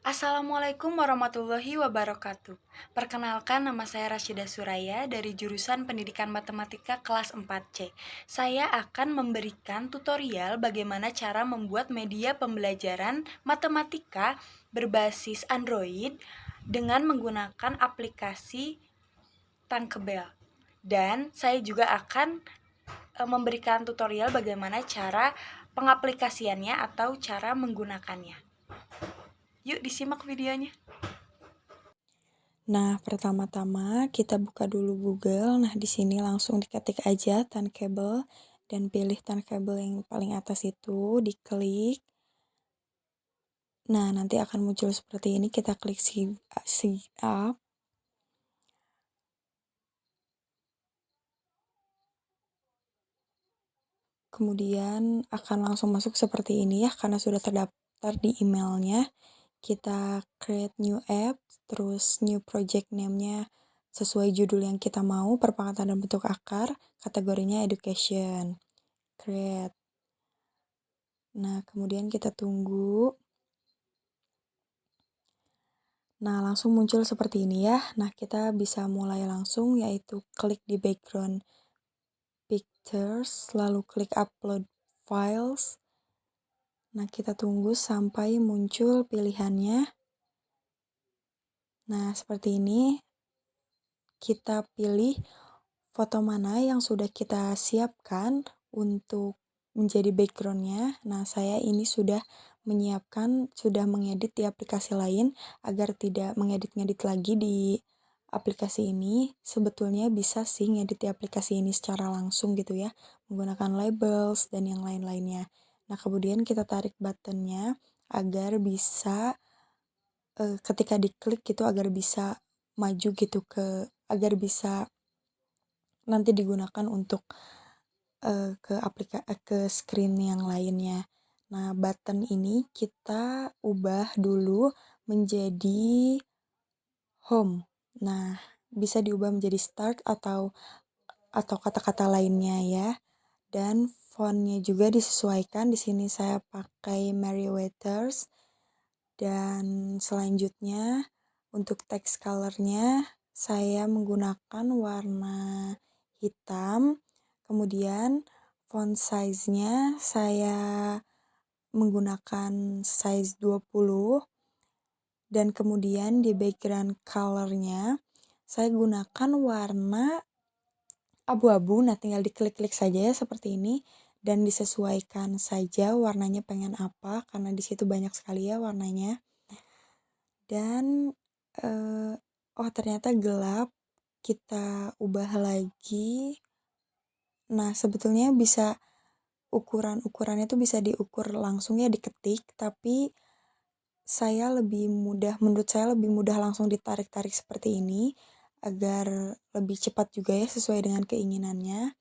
Assalamualaikum warahmatullahi wabarakatuh. Perkenalkan, nama saya Rashida Suraya dari jurusan Pendidikan Matematika kelas 4C. Saya akan memberikan tutorial bagaimana cara membuat media pembelajaran matematika berbasis Android dengan menggunakan aplikasi Tankebel. Dan saya juga akan memberikan tutorial bagaimana cara pengaplikasiannya atau cara menggunakannya. Yuk disimak videonya. Nah, pertama-tama kita buka dulu Google. Nah, di sini langsung diketik aja Tankable dan pilih Tankable yang paling atas itu, diklik. Nah, nanti akan muncul seperti ini. Kita klik sign up. Kemudian akan langsung masuk seperti ini ya, karena sudah terdaftar di emailnya. Kita create new app, terus new project name-nya sesuai judul yang kita mau, perpangkatan dan bentuk akar, kategorinya education. Create. Nah, kemudian kita tunggu. Nah, langsung muncul seperti ini ya. Nah, kita bisa mulai langsung, yaitu klik di background pictures, lalu klik upload files. Nah, kita tunggu sampai muncul pilihannya. Nah, seperti ini. Kita pilih foto mana yang sudah kita siapkan untuk menjadi backgroundnya. Nah, saya ini sudah menyiapkan, sudah mengedit di aplikasi lain agar tidak mengedit-ngedit lagi di aplikasi ini. Sebetulnya bisa sih ngedit di aplikasi ini secara langsung gitu ya, menggunakan labels dan yang lain-lainnya. Nah, kemudian kita tarik buttonnya agar bisa ketika diklik gitu agar bisa maju gitu agar bisa nanti digunakan untuk ke screen yang lainnya. Nah, button ini kita ubah dulu menjadi home. Nah, bisa diubah menjadi start atau kata-kata lainnya ya. Dan fontnya juga disesuaikan. Di sini saya pakai Merriweather's. Dan selanjutnya untuk text colornya saya menggunakan warna hitam. Kemudian font size-nya saya menggunakan size 20. Dan kemudian di background color-nya saya gunakan warna abu-abu. Nah, tinggal diklik-klik saja ya seperti ini dan disesuaikan saja warnanya pengen apa karena di situ banyak sekali ya warnanya. Dan ternyata gelap. Kita ubah lagi. Nah, sebetulnya bisa ukurannya tuh bisa diukur langsung ya, diketik, tapi menurut saya lebih mudah langsung ditarik-tarik seperti ini agar lebih cepat juga ya sesuai dengan keinginannya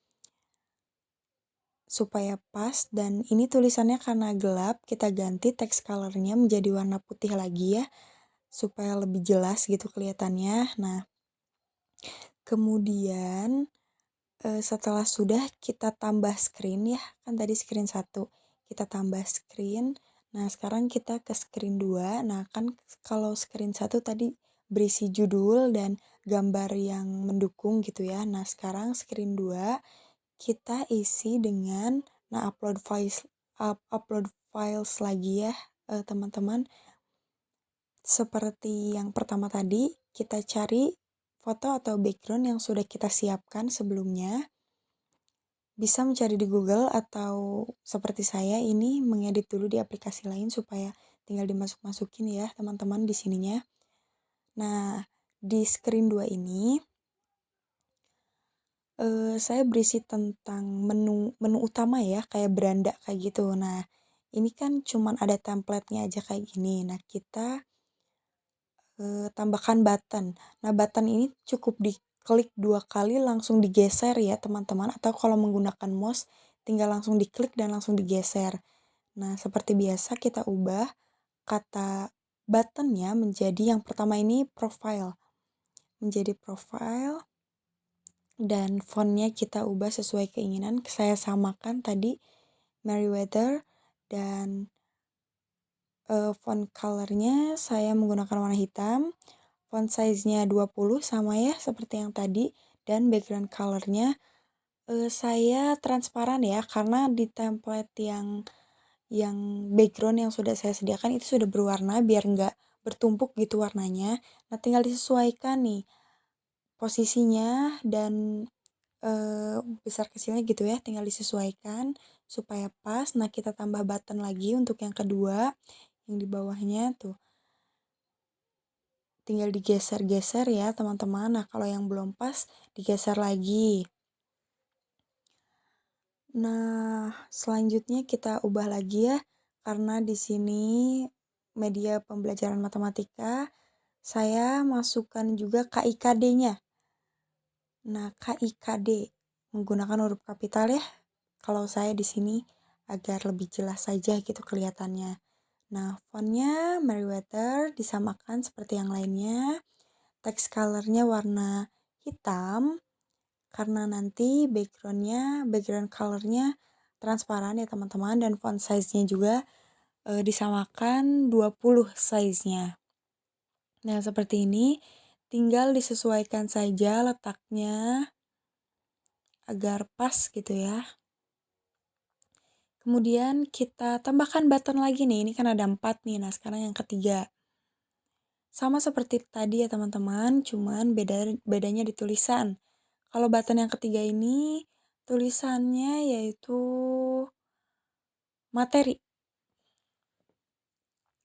supaya pas. Dan ini tulisannya karena gelap, kita ganti text colornya menjadi warna putih lagi ya supaya lebih jelas gitu kelihatannya. Nah, kemudian setelah sudah kita tambah screen ya, kan tadi screen 1, kita tambah screen. Nah, sekarang kita ke screen 2. Nah, kan kalau screen 1 tadi berisi judul dan gambar yang mendukung gitu ya. Nah, sekarang screen 2 kita isi dengan upload files lagi ya, teman-teman. Seperti yang pertama tadi, kita cari foto atau background yang sudah kita siapkan sebelumnya. Bisa mencari di Google atau seperti saya ini mengedit dulu di aplikasi lain supaya tinggal dimasuk-masukin ya teman-teman di sininya. Nah, di screen 2 ini saya berisi tentang menu utama ya, kayak beranda kayak gitu. Nah, ini kan cuman ada template-nya aja kayak gini. Nah, kita tambahkan button. Nah, button ini cukup diklik 2 kali langsung digeser ya teman-teman, atau kalau menggunakan mouse tinggal langsung diklik dan langsung digeser. Nah, seperti biasa kita ubah kata buttonnya menjadi yang pertama ini profile. Menjadi profile dan fontnya kita ubah sesuai keinginan. Saya samakan tadi Merriweather dan Font color-nya saya menggunakan warna hitam, font size-nya 20 sama ya seperti yang tadi, dan background color-nya saya transparan ya, karena di template yang background yang sudah saya sediakan itu sudah berwarna biar nggak bertumpuk gitu warnanya. Nah, tinggal disesuaikan nih posisinya dan besar kecilnya gitu ya, tinggal disesuaikan supaya pas. Nah, kita tambah button lagi untuk yang kedua, yang di bawahnya tuh. Tinggal digeser-geser ya teman-teman. Nah, kalau yang belum pas digeser lagi. Nah, selanjutnya kita ubah lagi ya, karena di sini media pembelajaran matematika, saya masukkan juga KIKD-nya. Nah, KIKD menggunakan huruf kapital ya, kalau saya di sini agar lebih jelas saja gitu kelihatannya. Nah, fontnya Meriwether disamakan seperti yang lainnya. Text color-nya warna hitam, karena nanti background color-nya transparan ya teman-teman, dan font size-nya juga disamakan 20 size-nya. Nah, seperti ini, tinggal disesuaikan saja letaknya agar pas gitu ya. Kemudian kita tambahkan button lagi nih, ini kan ada 4 nih, nah sekarang yang ketiga. Sama seperti tadi ya teman-teman, cuman bedanya di tulisan. Kalau button yang ketiga ini tulisannya yaitu materi.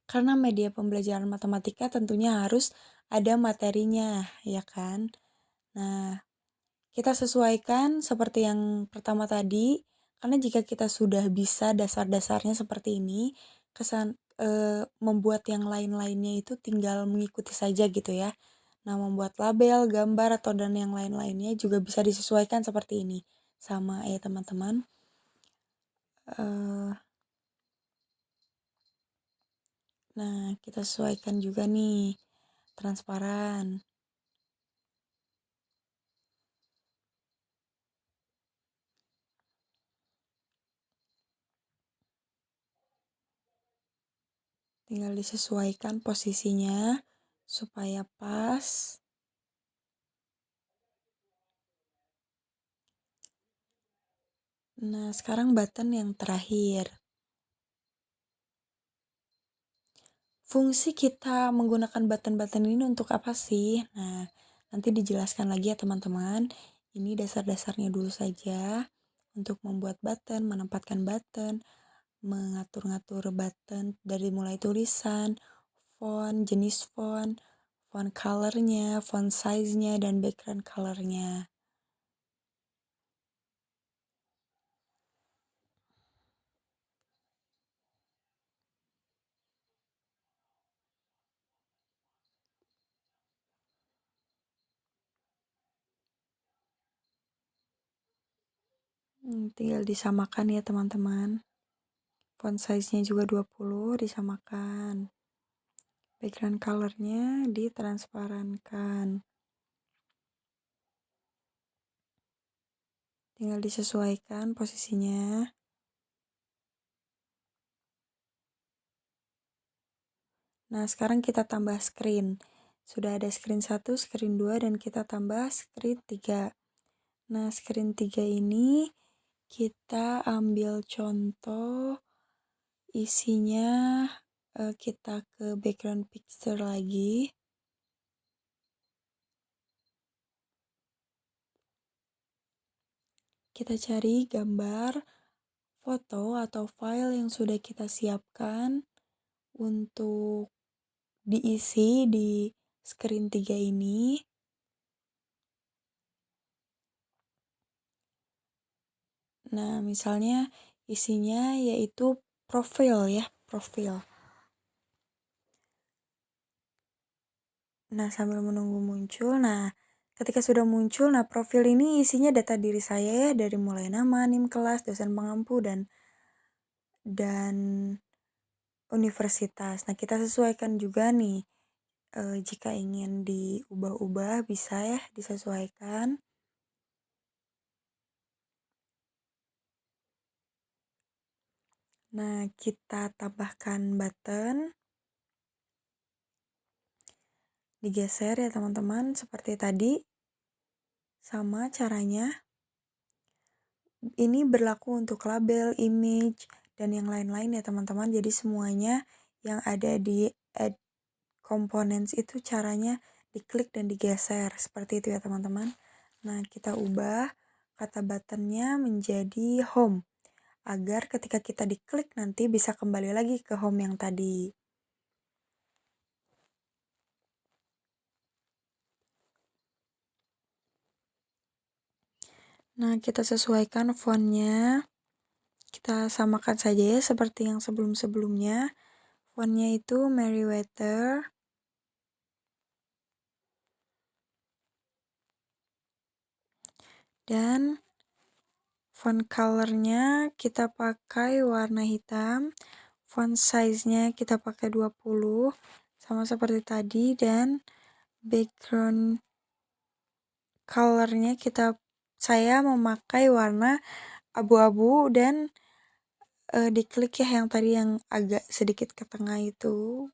Karena media pembelajaran matematika tentunya harus ada materinya, ya kan? Nah, kita sesuaikan seperti yang pertama tadi, karena jika kita sudah bisa dasar-dasarnya seperti ini, membuat yang lain-lainnya itu tinggal mengikuti saja gitu ya. Nah, membuat label, gambar, atau dan yang lain-lainnya juga bisa disesuaikan seperti ini. Sama ya teman-teman. Nah, kita sesuaikan juga nih, transparan. Tinggal disesuaikan posisinya supaya pas. Nah, sekarang button yang terakhir. Fungsi kita menggunakan button-button ini untuk apa sih? Nah, nanti dijelaskan lagi ya teman-teman. Ini dasar-dasarnya dulu saja untuk membuat button, menempatkan button, mengatur-ngatur button dari mulai tulisan, font, jenis font colornya, font size-nya, dan background colornya. Tinggal disamakan ya teman-teman. Font size-nya juga 20 disamakan. Background color-nya ditransparankan. Tinggal disesuaikan posisinya. Nah, sekarang kita tambah screen. Sudah ada screen 1, screen 2, dan kita tambah screen 3. Nah, screen 3 ini kita ambil contoh isinya, kita ke background picture lagi. Kita cari gambar, foto, atau file yang sudah kita siapkan untuk diisi di screen 3 ini. Nah, misalnya isinya yaitu profil ya, profil. Nah, sambil menunggu muncul, nah ketika sudah muncul, nah profil ini isinya data diri saya ya, dari mulai nama, NIM kelas, dosen pengampu, dan universitas. Nah, kita sesuaikan juga nih, jika ingin diubah-ubah bisa ya disesuaikan. Nah, kita tambahkan button, digeser ya teman-teman seperti tadi. Sama caranya. Ini berlaku untuk label, image, dan yang lain-lain ya teman-teman. Jadi semuanya yang ada di add components itu caranya diklik dan digeser. Seperti itu ya teman-teman. Nah, kita ubah kata buttonnya menjadi home. Agar ketika kita diklik nanti bisa kembali lagi ke home yang tadi. Nah, kita sesuaikan fontnya. Kita samakan saja ya seperti yang sebelum-sebelumnya. Fontnya itu Merriweather. Dan font colornya kita pakai warna hitam. Font size-nya kita pakai 20. Sama seperti tadi. Dan background colornya saya memakai warna abu-abu dan diklik ya yang tadi yang agak sedikit ke tengah itu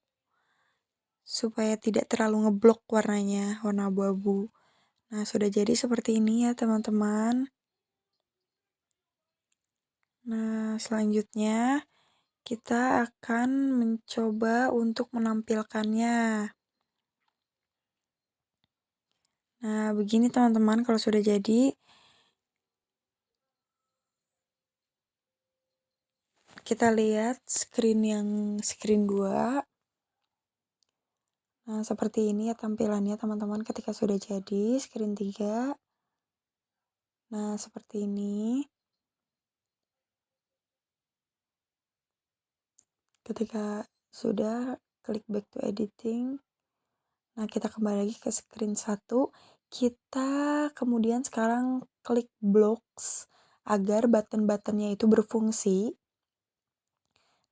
supaya tidak terlalu ngeblok warnanya, warna abu-abu. Nah, sudah jadi seperti ini ya teman-teman. Nah, selanjutnya kita akan mencoba untuk menampilkannya. Nah, begini teman-teman kalau sudah jadi. Kita lihat screen 2. Nah, seperti ini ya tampilannya teman-teman ketika sudah jadi screen 3. Nah, seperti ini. Ketika sudah, klik back to editing. Nah, kita kembali lagi ke screen 1. Kita kemudian sekarang klik blocks agar button-buttonnya itu berfungsi.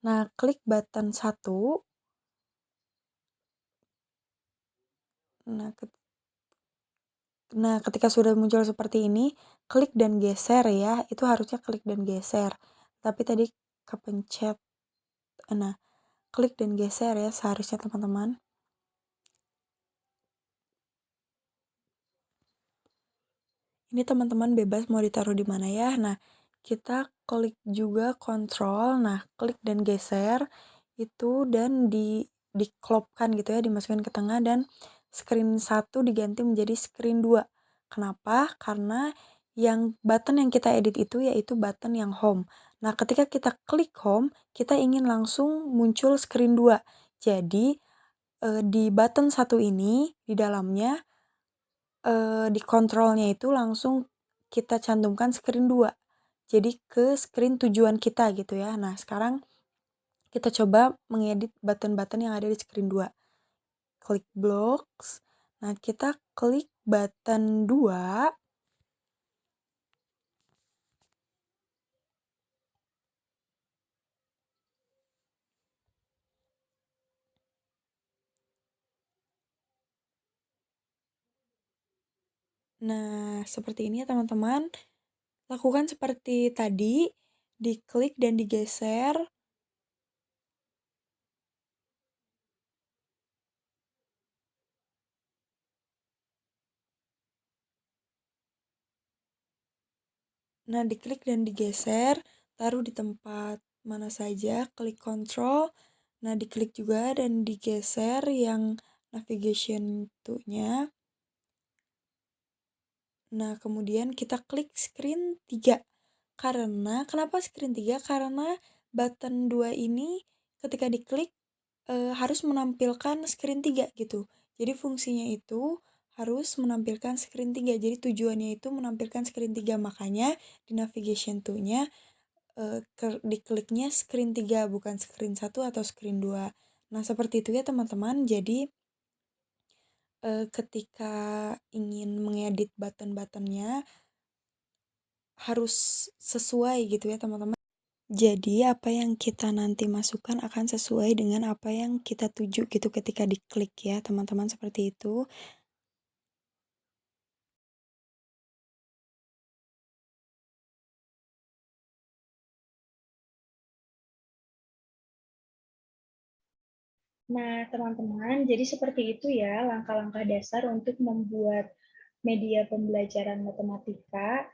Nah, klik button 1. Nah, ketika sudah muncul seperti ini, klik dan geser ya. Itu harusnya klik dan geser. Tapi tadi kepencet. Nah, klik dan geser ya seharusnya teman-teman. Ini teman-teman bebas mau ditaruh di mana ya. Nah, kita klik juga kontrol. Nah, klik dan geser itu dan diklopkan gitu ya, dimasukin ke tengah dan screen 1 diganti menjadi screen 2. Kenapa? Karena button yang kita edit itu yaitu button yang home. Nah, ketika kita klik home, kita ingin langsung muncul screen 2. Jadi, di button 1 ini di dalamnya di kontrolnya itu langsung kita cantumkan screen 2. Jadi ke screen tujuan kita gitu ya. Nah, sekarang kita coba mengedit button-button yang ada di screen 2. Klik blocks. Nah, kita klik button 2. Nah, seperti ini ya teman-teman. Lakukan seperti tadi, diklik dan digeser. Nah, diklik dan digeser, taruh di tempat mana saja, klik control. Nah, diklik juga dan digeser yang navigation to-nya. Nah, kemudian kita klik screen 3. Kenapa screen 3? Karena button 2 ini ketika diklik harus menampilkan screen 3 gitu. Jadi fungsinya itu harus menampilkan screen 3. Jadi tujuannya itu menampilkan screen 3. Makanya di navigation to-nya dikliknya screen 3 bukan screen 1 atau screen 2. Nah, seperti itu ya teman-teman. Jadi ketika ingin mengedit button-buttonnya harus sesuai gitu ya teman-teman. Jadi apa yang kita nanti masukkan akan sesuai dengan apa yang kita tuju gitu ketika diklik ya teman-teman, seperti itu. Nah, teman-teman, jadi seperti itu ya langkah-langkah dasar untuk membuat media pembelajaran matematika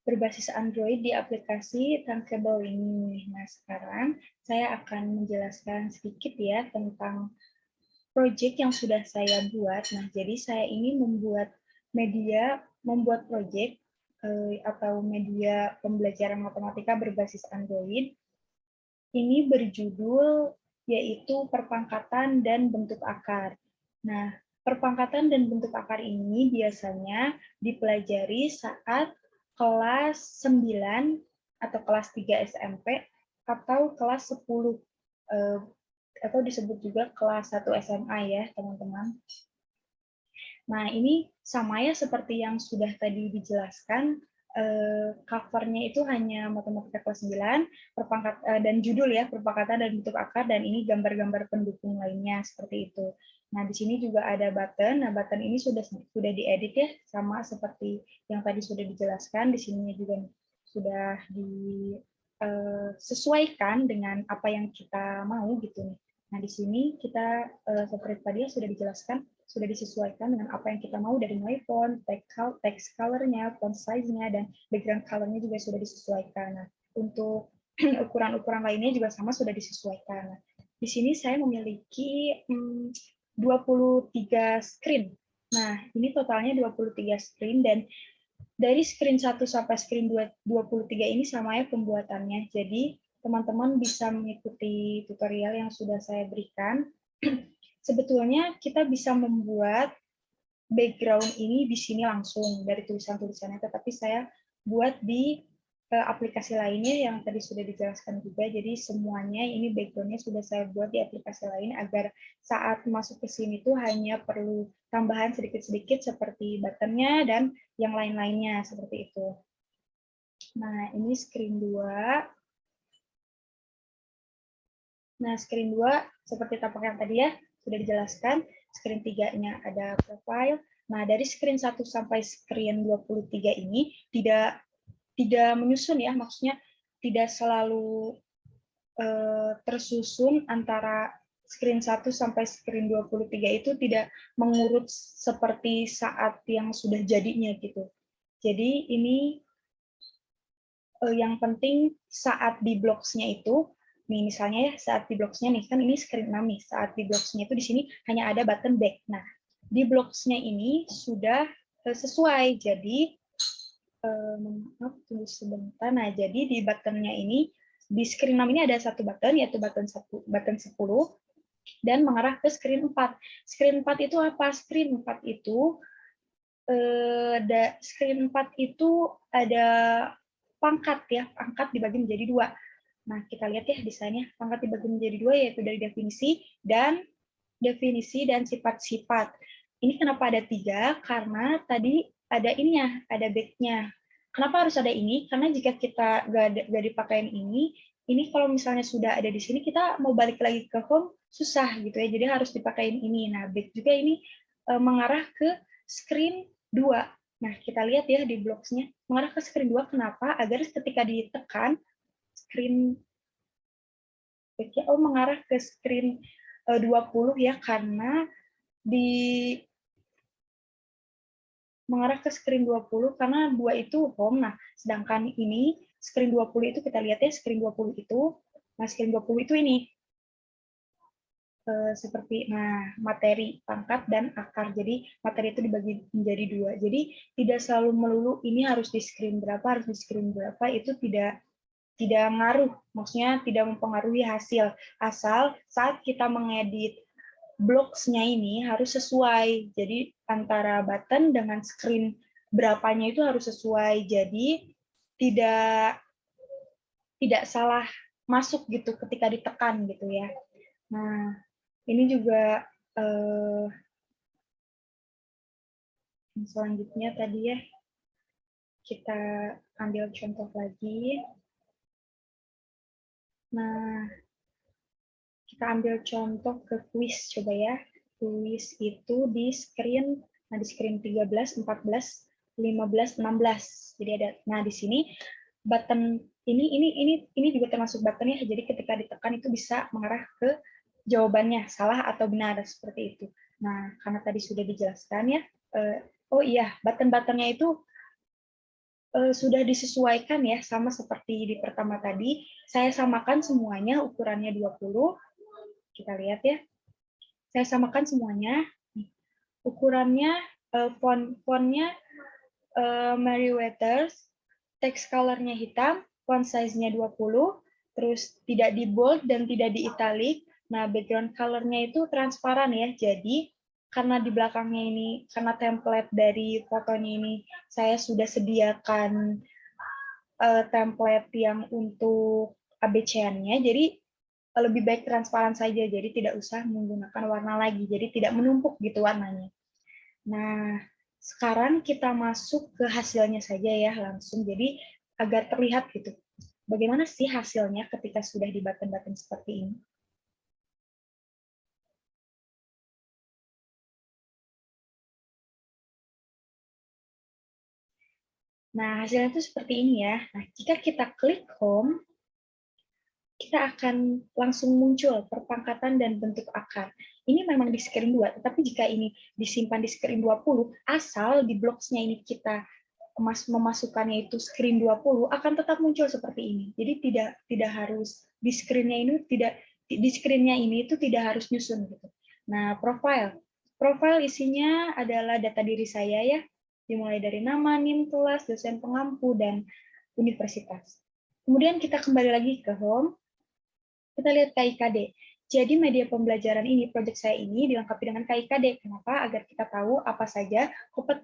berbasis Android di aplikasi Thunkable ini. Nah, sekarang saya akan menjelaskan sedikit ya tentang proyek yang sudah saya buat. Nah, jadi saya ini membuat proyek atau media pembelajaran matematika berbasis Android. Ini berjudul yaitu perpangkatan dan bentuk akar. Nah, perpangkatan dan bentuk akar ini biasanya dipelajari saat kelas 9 atau kelas 3 SMP atau kelas 10 atau disebut juga kelas 1 SMA ya, teman-teman. Nah, ini sama ya seperti yang sudah tadi dijelaskan, cover-nya itu hanya matematika kelas 9, dan judul ya, perpangkatan dan bentuk akar, dan ini gambar-gambar pendukung lainnya, seperti itu. Nah, di sini juga ada button. Nah, button ini sudah diedit ya, sama seperti yang tadi sudah dijelaskan. Di sininya juga sudah disesuaikan dengan apa yang kita mau gitu nih. Nah, di sini kita seperti tadi ya sudah dijelaskan, sudah disesuaikan dengan apa yang kita mau dari mulai font, text color-nya, font size-nya, dan background color-nya juga sudah disesuaikan. Nah, untuk ukuran-ukuran lainnya juga sama sudah disesuaikan. Nah, di sini saya memiliki 23 screen. Nah, ini totalnya 23 screen, dan dari screen 1 sampai screen 23 ini sama ya pembuatannya. Jadi, teman-teman bisa mengikuti tutorial yang sudah saya berikan. Sebetulnya kita bisa membuat background ini di sini langsung dari tulisan-tulisannya, tetapi saya buat di aplikasi lainnya yang tadi sudah dijelaskan juga. Jadi semuanya ini backgroundnya sudah saya buat di aplikasi lain agar saat masuk ke sini tuh hanya perlu tambahan sedikit-sedikit seperti buttonnya dan yang lain-lainnya seperti itu. Nah, ini screen 2. Nah, screen 2 seperti tapak yang tadi ya, sudah dijelaskan. Screen 3-nya ada profile. Nah, dari screen 1 sampai screen 23 ini tidak menyusun ya, maksudnya tidak selalu tersusun antara screen 1 sampai screen 23 itu tidak mengurut seperti saat yang sudah jadinya gitu. Jadi ini yang penting saat di blocks-nya itu, nih misalnya ya saat di blocks-nya nih, kan ini screen 6 nih, saat di blocks-nya itu di sini hanya ada button back. Nah, di blocks-nya ini sudah sesuai, jadi maaf tunggu sebentar. Nah, jadi di button-nya ini di screen 6 ini ada satu button yaitu button 10 dan mengarah ke screen 4. Screen 4 itu apa? Screen 4 itu screen 4 itu ada pangkat ya, pangkat dibagi menjadi 2. Nah, kita lihat ya desainnya. Pangkat dibagi menjadi 2 yaitu dari definisi dan sifat-sifat. Ini kenapa ada 3? Karena tadi ada ininya, ada back-nya. Kenapa harus ada ini? Karena jika kita nggak dipakai ini kalau misalnya sudah ada di sini, kita mau balik lagi ke home, susah gitu ya. Jadi harus dipakai ini. Nah, back juga ini mengarah ke screen 2. Nah, kita lihat ya di blocks-nya. Mengarah ke screen 2, kenapa? Agar ketika ditekan, screen mengarah ke screen 20 ya, karena di mengarah ke screen 20 karena 2 itu home. Nah, sedangkan ini screen 20 itu kita lihat ya, screen 20 itu, nah screen 20 itu ini seperti materi, pangkat, dan akar. Jadi materi itu dibagi menjadi 2. Jadi tidak selalu melulu ini harus di screen berapa, harus di screen berapa, itu tidak ngaruh, maksudnya tidak mempengaruhi hasil, asal saat kita mengedit blocks-nya ini harus sesuai. Jadi antara button dengan screen berapanya itu harus sesuai. Jadi tidak tidak salah masuk gitu ketika ditekan gitu ya. Nah, ini juga selanjutnya tadi ya kita ambil contoh lagi. Nah, kita ambil contoh ke kuis coba ya. Kuis itu di screen, nah di screen 13, 14, 15, 16. Jadi ada, nah di sini button ini juga termasuk button ya. Jadi ketika ditekan itu bisa mengarah ke jawabannya salah atau benar seperti itu. Nah, karena tadi sudah dijelaskan ya, oh iya, button-buttonnya itu sudah disesuaikan ya, sama seperti di pertama tadi. Saya samakan semuanya, ukurannya 20. Kita lihat ya. Saya samakan semuanya. Ukurannya, fontnya Meriwether, text color-nya hitam, font size-nya 20, terus tidak di bold dan tidak di italic. Nah, background color-nya itu transparan ya. Jadi, karena di belakangnya ini, karena template dari fotonya ini, saya sudah sediakan template yang untuk ABC-nya, jadi lebih baik transparan saja, jadi tidak usah menggunakan warna lagi, jadi tidak menumpuk gitu warnanya. Nah, sekarang kita masuk ke hasilnya saja ya langsung, jadi agar terlihat gitu. Bagaimana sih hasilnya ketika sudah di button-button seperti ini? Nah, hasilnya itu seperti ini ya. Nah, jika kita klik home, kita akan langsung muncul perpangkatan dan bentuk akar. Ini memang di screen 2, tetapi jika ini disimpan di screen 20, asal di blocks-nya ini kita memasukkannya itu screen 20, akan tetap muncul seperti ini. Jadi tidak harus di screen-nya ini itu tidak harus nyusun gitu. Nah, profile. Profile isinya adalah data diri saya ya, dimulai dari nama, NIM, kelas, dosen pengampu, dan universitas. Kemudian kita kembali lagi ke home. Kita lihat KIKD. Jadi media pembelajaran ini, proyek saya ini dilengkapi dengan KIKD. Kenapa? Agar kita tahu apa saja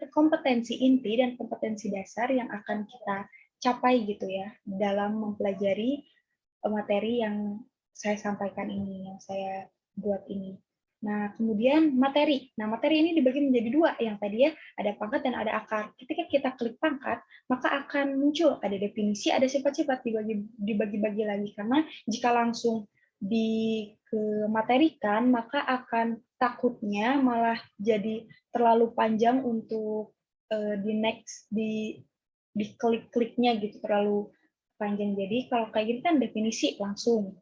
kompetensi inti dan kompetensi dasar yang akan kita capai gitu ya dalam mempelajari materi yang saya sampaikan ini, yang saya buat ini. Nah, kemudian materi. Nah, materi ini dibagi menjadi dua. Yang tadi ya, ada pangkat dan ada akar. Ketika kita klik pangkat, maka akan muncul ada definisi, ada sifat-sifat dibagi-bagi lagi. Karena jika langsung dikematerikan, maka akan takutnya malah jadi terlalu panjang untuk di next, di klik-kliknya gitu, terlalu panjang. Jadi kalau kayak gini kan definisi langsung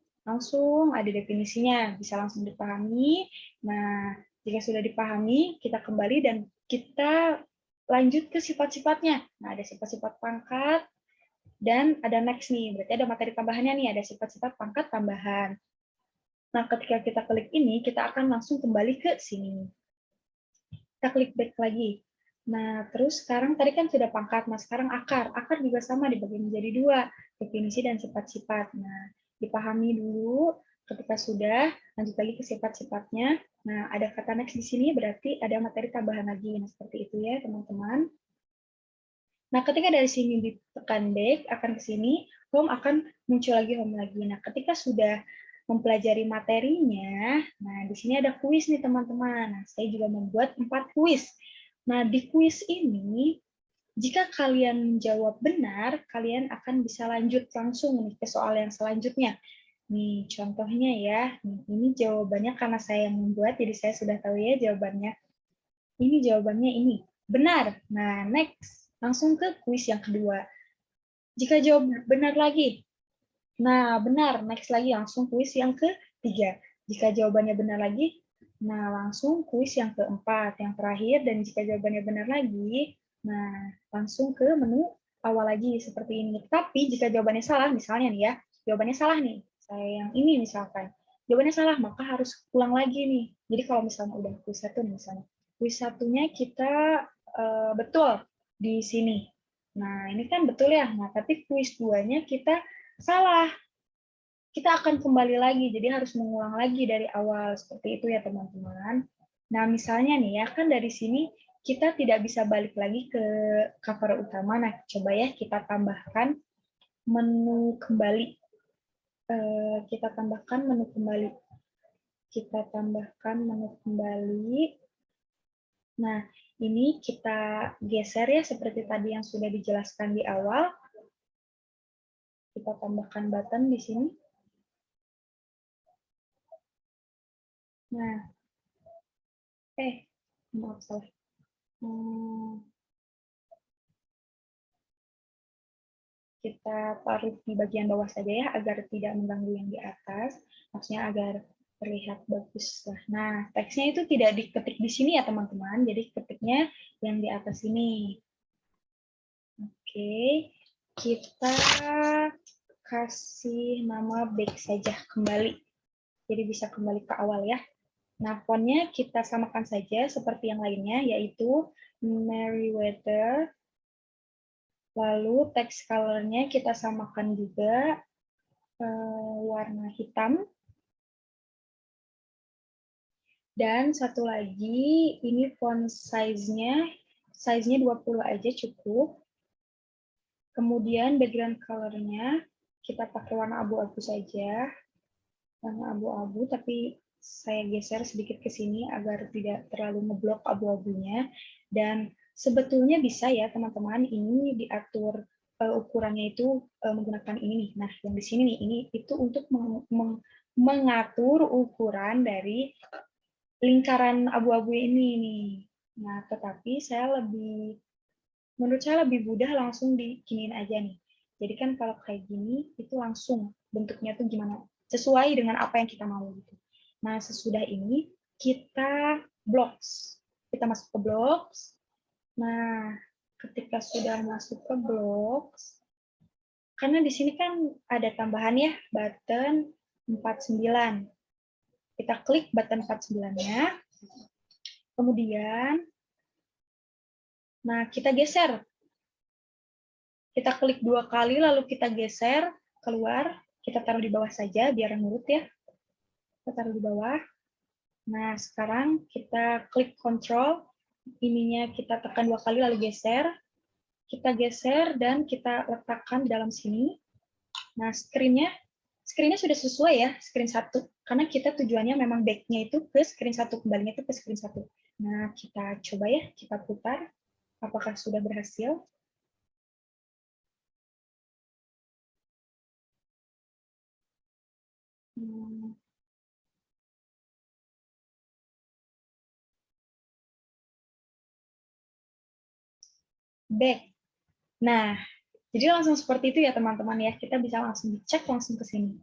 ada definisinya, bisa langsung dipahami. Nah, jika sudah dipahami, kita kembali dan kita lanjut ke sifat-sifatnya. Nah, ada sifat-sifat pangkat dan ada next nih, berarti ada materi tambahannya nih, ada sifat-sifat pangkat tambahan. Nah, ketika kita klik ini, kita akan langsung kembali ke sini. Kita klik back lagi. Nah, terus sekarang tadi kan sudah pangkat, nah sekarang akar. Akar juga sama dibagi menjadi dua, definisi dan sifat-sifat. Nah, dipahami dulu, ketika sudah, lanjut lagi ke sifat-sifatnya. Nah, ada kata next di sini, berarti ada materi tambahan lagi. Nah, seperti itu ya, teman-teman. Nah, ketika dari sini ditekan back, akan ke sini, home akan muncul lagi home lagi. Nah, ketika sudah mempelajari materinya, nah di sini ada kuis nih teman-teman. Nah, saya juga membuat 4 kuis. Nah, di kuis ini, jika kalian jawab benar, kalian akan bisa lanjut langsung nih ke soal yang selanjutnya. Nih, contohnya ya, ini jawabannya karena saya yang membuat, jadi saya sudah tahu ya jawabannya. Ini jawabannya ini. Benar. Nah, next. Langsung ke kuis yang kedua. Jika jawab benar lagi, nah benar. Next lagi langsung kuis yang ketiga. Jika jawabannya benar lagi, nah langsung kuis yang keempat, yang terakhir. Dan jika jawabannya benar lagi, nah langsung ke menu awal lagi seperti ini. Tapi jika jawabannya salah, misalnya nih ya, jawabannya salah nih, saya yang ini misalkan, jawabannya salah, maka harus ulang lagi nih. Jadi kalau misalnya udah kuis satu misalnya, kuis satunya kita betul di sini. Nah, ini kan betul ya. Nah, tapi kuis 2-nya kita salah. Kita akan kembali lagi, jadi harus mengulang lagi dari awal. Seperti itu ya, teman-teman. Nah, misalnya nih ya, kan dari sini kita tidak bisa balik lagi ke cover utama. Nah, coba ya kita tambahkan menu kembali. Kita tambahkan menu kembali. Kita tambahkan menu kembali. Nah, ini kita geser ya, seperti tadi yang sudah dijelaskan di awal. Kita tambahkan button di sini. Nah, maaf salah. Kita taruh di bagian bawah saja ya, agar tidak mengganggu yang di atas. Maksudnya agar terlihat bagus lah. Nah, teksnya itu tidak diketik di sini ya teman-teman, jadi ketiknya yang di atas ini. Oke, kita kasih nama back saja kembali. Jadi bisa kembali ke awal ya. Nah, fontnya kita samakan saja seperti yang lainnya, yaitu Meriwether. Lalu text color-nya kita samakan juga warna hitam. Dan satu lagi, ini font size-nya 20 aja cukup. Kemudian background color-nya kita pakai warna abu-abu saja. Warna abu-abu, tapi saya geser sedikit ke sini agar tidak terlalu ngeblok abu-abunya. Dan sebetulnya bisa ya teman-teman, ini diatur ukurannya itu menggunakan ini nih. Nah, yang di sini nih, ini itu untuk mengatur ukuran dari lingkaran abu-abu ini nih. Nah, tetapi menurut saya lebih mudah langsung diginiin aja nih. Jadi kan kalau kayak gini, itu langsung bentuknya tuh gimana, sesuai dengan apa yang kita mau gitu. Nah, sesudah ini kita blocks. Kita masuk ke blocks. Nah, ketika sudah masuk ke blocks, karena di sini kan ada tambahan ya, button 49. Kita klik button 49-nya. Kemudian, nah kita geser. Kita klik 2 kali, lalu kita geser keluar. Kita taruh di bawah saja, biar nurut ya. Kita taruh di bawah. Nah, sekarang kita klik Ctrl. Ininya kita tekan 2 kali, lalu geser. Kita geser, dan kita letakkan di dalam sini. Nah, screen-nya sudah sesuai ya, screen 1. Karena kita tujuannya memang back-nya itu ke screen 1, kembalinya itu ke screen 1. Nah, kita coba ya, kita putar. Apakah sudah berhasil? Back. Nah, jadi langsung seperti itu ya teman-teman ya. Kita bisa langsung dicek langsung ke sini.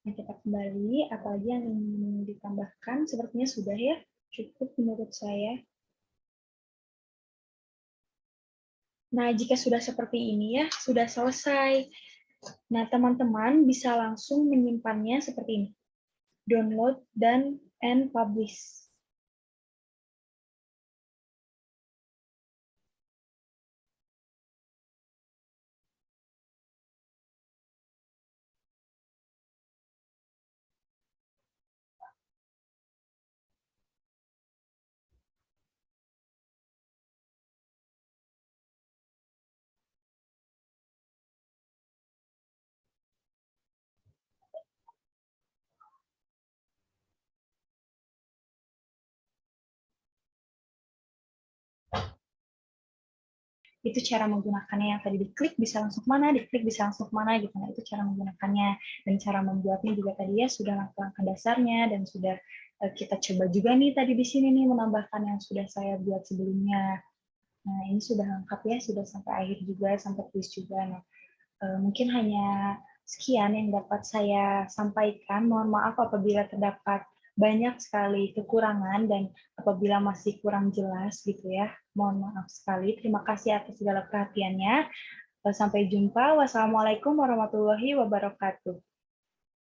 Nah, kita kembali, apalagi yang ingin ditambahkan, sepertinya sudah ya. Cukup menurut saya. Nah, jika sudah seperti ini ya, sudah selesai. Nah, teman-teman bisa langsung menyimpannya seperti ini. Download dan publish. Itu cara menggunakannya, yang tadi diklik bisa langsung kemana, diklik bisa langsung kemana gitu. Nah, itu cara menggunakannya. Dan cara membuatnya juga tadi ya sudah langkah-langkah dasarnya, dan sudah kita coba juga nih tadi di sini nih menambahkan yang sudah saya buat sebelumnya. Nah, ini sudah lengkap ya, sudah sampai akhir juga, sampai tulis juga. Nah, mungkin hanya sekian yang dapat saya sampaikan. Mohon maaf apabila terdapat banyak sekali kekurangan dan apabila masih kurang jelas gitu ya. Mohon maaf sekali. Terima kasih atas segala perhatiannya. Sampai jumpa. Wassalamualaikum warahmatullahi wabarakatuh.